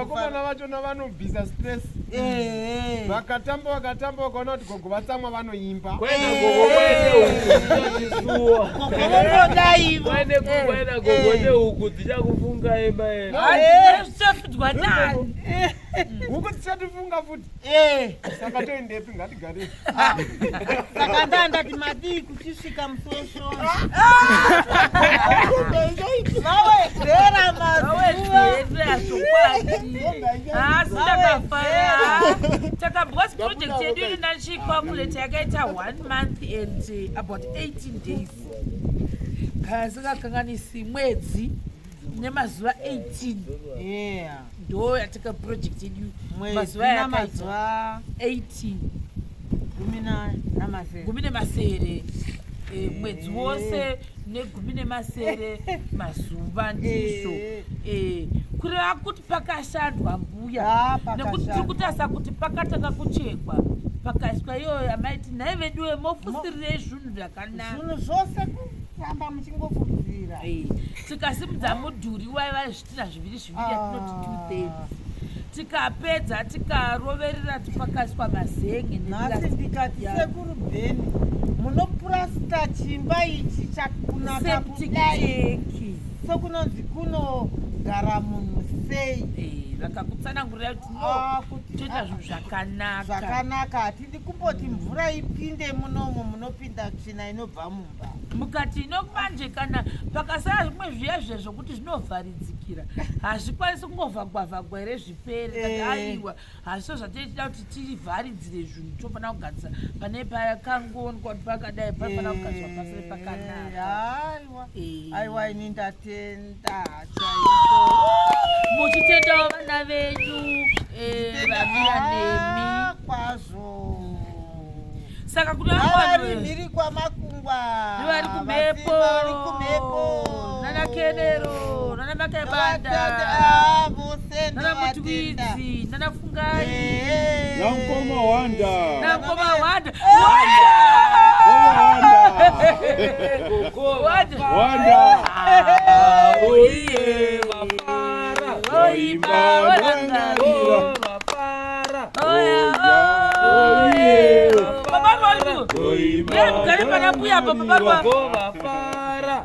vakomana vacho navanobvisa stress vakatamba vakaona kuti gogo vatsamwa vanoimba gogo nehuku dzichakufunga imba huku dzichatifunga futi saka toendepi ngatigare saka ndandati madii kuchisvika musosho mawedzera because project yedu iri nachikwamuleti yakaita 1 month and about 18 days kasingakanganisi mwedzi nemazuva 18 ndo yatika project yedu mazuva yakaita 18 gumi nemasere mwedzi wose negumi nemasere mazuva ndizvo kureva kuti pakashandwa mbuya nekuti tiri kutarisa kuti pakatanga kuchekwa pakaiswa iyoyo amaiti nhai veduwe mofusirirei zvinhu zvakanaka zvinhu zvose kuramba muchingofudzira tikasimudza mudhuri waiva zvitina zviviri zviviri yatinoti 2 tikapedza tikaroverera tipakaiswa mazenge nhasi ndikati sekuru bheni munopurasita chimba ichi chakunaka kudai sokunonzi kunogara munhu sei vakakutsanangurira kuti toita zvinhu zvakanaka hatidi kumboti mvura ipinde munomo munopinda tsvina inobva mumba mukati inokubanje kana pakasara zvimwe zviya zvezvokuti zvinovharidzikira hazvikwanisi kungovhagwavhagwa here zvipere aiwa hazvo zvatoitida kuti tivharidzire zvinhu tofanira kugadzisa pane pakangoonekwa kuti pakadai panofanira kugadziswa pasere pakanaka aiwa ini ndatenda chaiko muchitendawo vana venyu vamira nemi kwazvo saka kuti vari mhiri kwamakungwa vari kumhepo nana kenero nana makebanda nana mutwidzi nana fungai namkoma wanda oiye vafara oimba orangarira gari pana mbuya pa baba vafara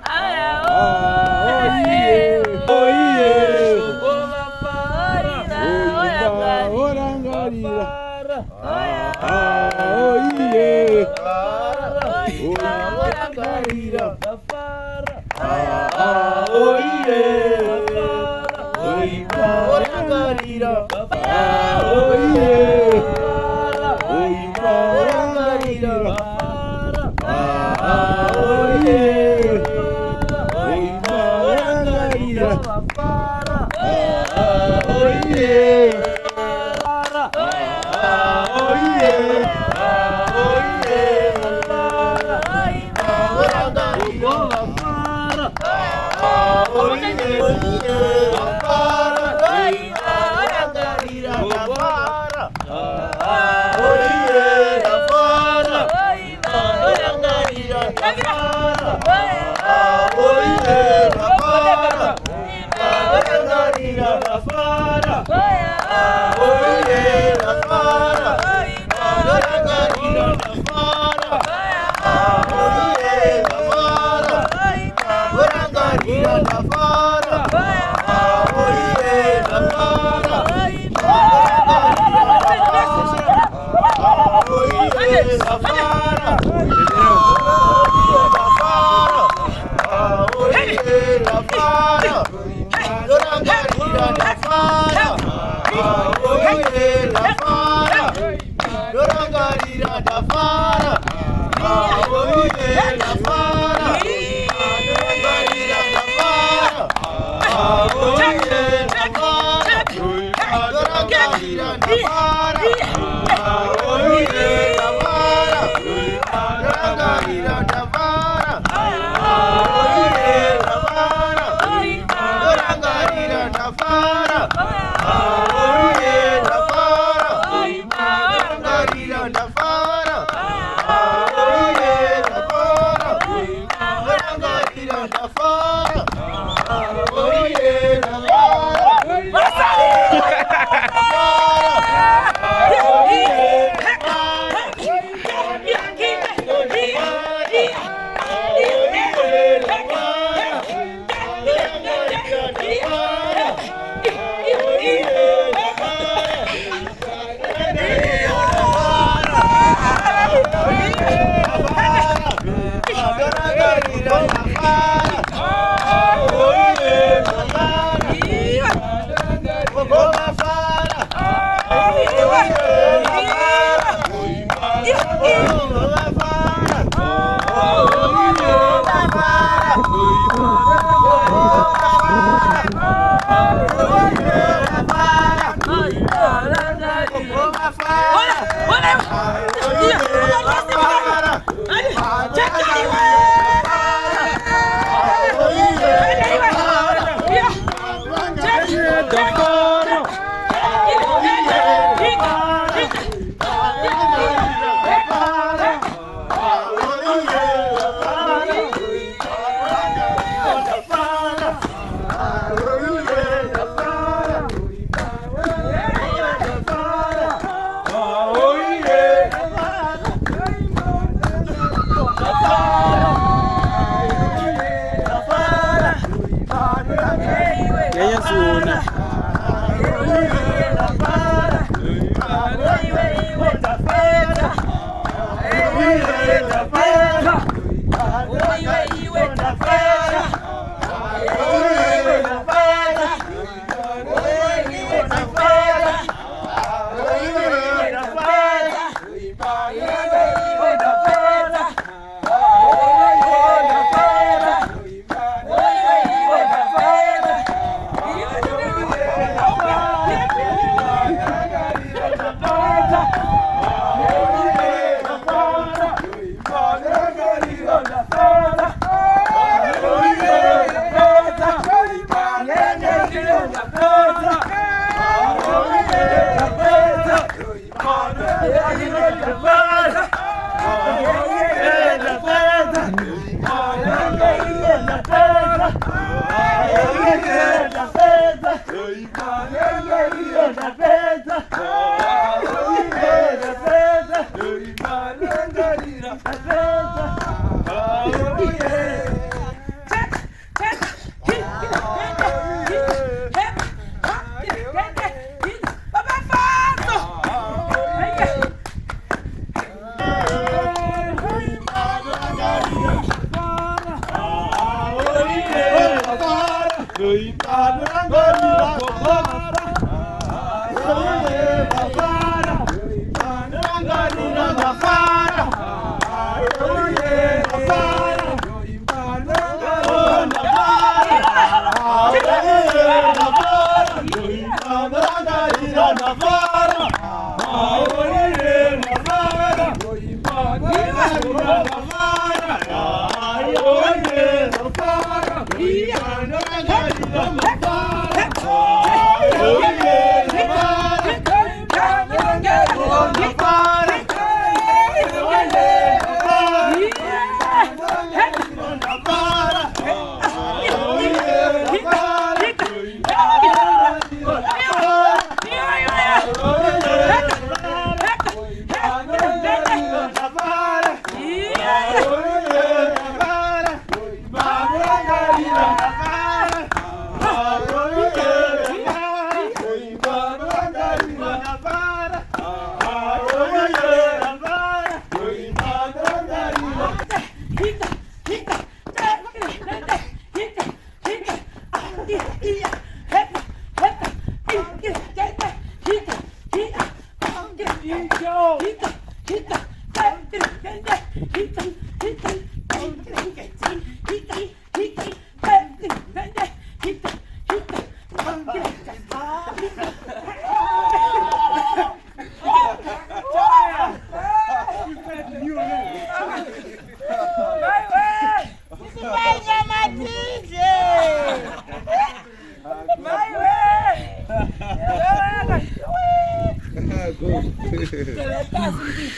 Go. mazimbi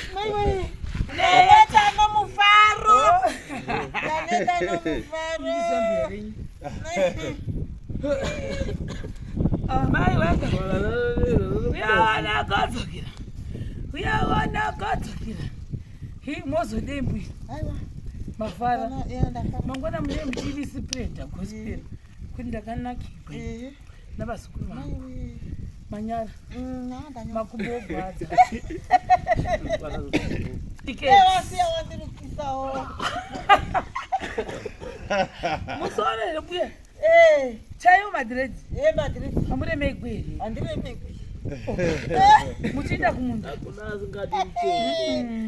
Ndaneta nomufaro. Ndaneta nomufaro. mai wega uyawana akadzokera hi mozodembwi Aiwa. mafara Ndafara. mangwana mune mutivisi preda gospel kuti ndakanakirwa navazukuru vangu manyara makumbo obhadza Wasiya wandirukisawo. musorere mbuya chaiwo madhiredzi Madrid. amuremei kweri Andiremekwe. muchienda kumundu Hakuna asingadi mcheni.